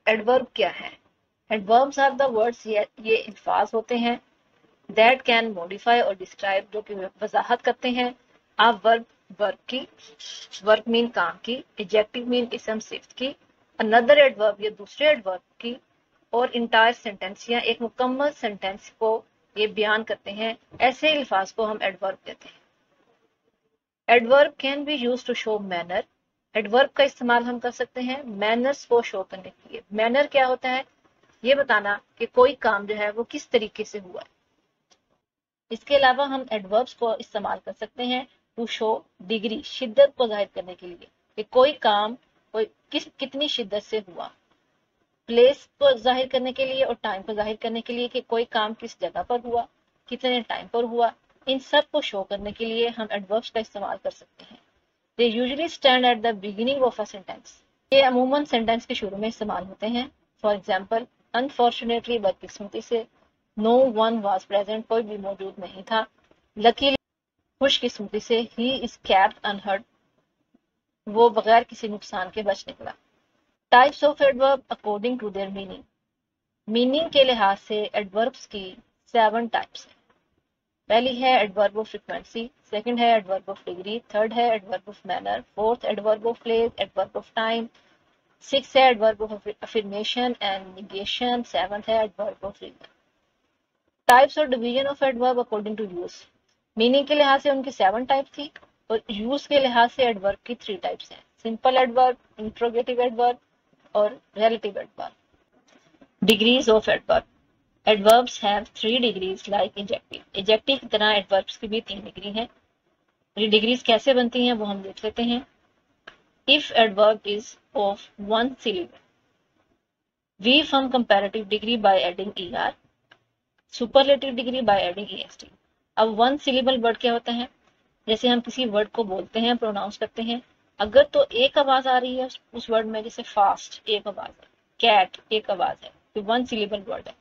Adverb क्या है? Adverbs are the words, ये अल्फाज होते हैं दैट कैन मॉडिफाई और डिस्क्राइब, जो कि वजाहत करते हैं आप वर्ब, वर्ब की, वर्ब मीन काम की, एडजेक्टिव मीन इसम सिफ्त की, अनदर एडवर्ब या दूसरे एडवर्ब की, और इंटायर सेंटेंस या एक मुकम्मल सेंटेंस को ये बयान करते हैं। ऐसे अल्फाज को हम एडवर्ब कहते हैं। Adverb can be use to show manner, adverb का इस्तेमाल हम कर सकते हैं मैनर्स को शो करने के लिए। मैनर क्या होता है? ये बताना कि कोई काम जो है वो किस तरीके से हुआ है। इसके अलावा हम एडवर्ब्स को इस्तेमाल कर सकते हैं टू शो डिग्री, शिद्दत को जाहिर करने के लिए कि कोई काम कोई कितनी शिद्दत से हुआ। प्लेस को जाहिर करने के लिए और टाइम को जाहिर करने के लिए कि कोई काम किस जगह पर हुआ, कितने टाइम पर हुआ। इन सब को शो करने के लिए हम एडवर्ब्स का इस्तेमाल कर सकते हैं। They usually stand at the beginning of a sentence, ये अमूमन सेंटेंस के शुरू में इस्तेमाल होते हैं। फॉर एग्जाम्पल, अनफॉर्चुनेटली, बदकिस्मती से, नो वन वाज प्रेजेंट, कोई भी मौजूद नहीं था, लकीली, खुशकिस्मती से, ही इज कैप्ड अनहर्ट, वो बगैर किसी नुकसान के बच निकला। Types of adverb according to their meaning, meaning के लिहाज से एडवर्ब्स की 7 टाइप्स हैं। पहली है एडवर्ब ऑफ फ्रीक्वेंसी, सेकंड है एडवर्ब ऑफ डिग्री, थर्ड है adverb of manner, fourth adverb of place, adverb of time, six है adverb of affirmation and negation, seventh है एडवर्ब ऑफ रीजन। टाइप्स और division of adverb according to use, meaning के लिहाज से उनकी 7 type थी और यूज के लिहाज से एडवर्ब की 3 टाइप्स हैं, सिंपल एडवर्ब, इंट्रोगेटिव एडवर्ब और relative adverb. Degrees of adverb, adverbs have 3 degrees like adjective, adjective की तरह एडवर्ब्स की भी 3 डिग्री हैं। ये डिग्रीज कैसे बनती हैं वो हम देख लेते हैं। If adverb is of 1 syllable, we form comparative degree by adding er, superlative degree by adding est। अब 1 syllable वर्ड क्या होता है? जैसे हम किसी वर्ड को बोलते हैं, प्रोनाउंस करते हैं, अगर तो एक आवाज आ रही है उस वर्ड में, जैसे फास्ट एक आवाज है, कैट एक आवाज है, तो 1 syllable वर्ड है,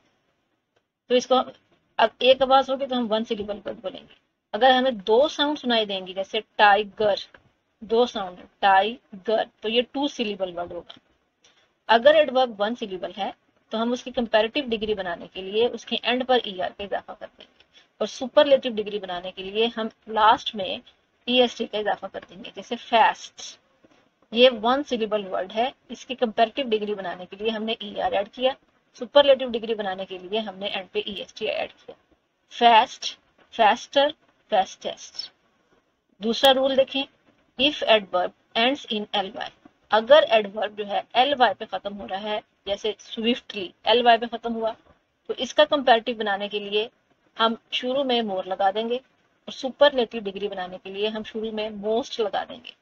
तो इसको अब एक आवाज होगी तो हम 1 syllable वर्ड बोलेंगे। अगर हमें 2 साउंड सुनाई देंगी, जैसे टाइगर, 2 साउंड है, टाइगर, तो ये 2 syllable वर्ड होगा। अगर एडवर्ब 1 syllable है तो हम उसकी कंपैरेटिव डिग्री बनाने के लिए उसके एंड पर er का इजाफा कर देंगे, और सुपरलेटिव डिग्री बनाने के लिए हम लास्ट में est का इजाफा कर देंगे। जैसे फास्ट, ये 1 syllable वर्ड है, इसकी कंपैरेटिव डिग्री बनाने के लिए हमने er ऐड किया, सुपरलेटिव डिग्री बनाने के लिए हमने एंड पे est ऐड किया। Fast, faster, fastest. दूसरा रूल देखें, if adverb ends in ly, अगर एडवर्ब जो है ly पे खत्म हो रहा है, जैसे स्विफ्टली ly पे खत्म हुआ, तो इसका कंपैरेटिव बनाने के लिए हम शुरू में मोर लगा देंगे, और सुपरलेटिव डिग्री बनाने के लिए हम शुरू में मोस्ट लगा देंगे।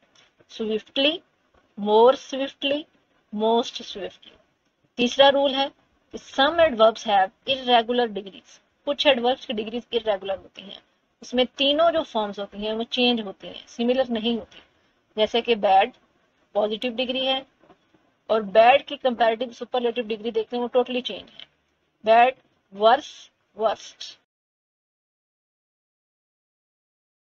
स्विफ्टली, मोर स्विफ्टली, मोस्ट स्विफ्टली। तीसरा रूल है, सम एडवर्ब्स हैव इर्रेगुलर डिग्रीज, कुछ एडवर्ब्स की डिग्रीज इर्रेगुलर होती हैं, उसमें तीनों जो फॉर्म्स होती हैं वो चेंज होती हैं, सिमिलर नहीं होती। जैसे कि बैड पॉजिटिव डिग्री है, और बैड की कंपैरेटिव सुपरलेटिव डिग्री देखते हैं वो टोटली चेंज है। Bad, worse, worst.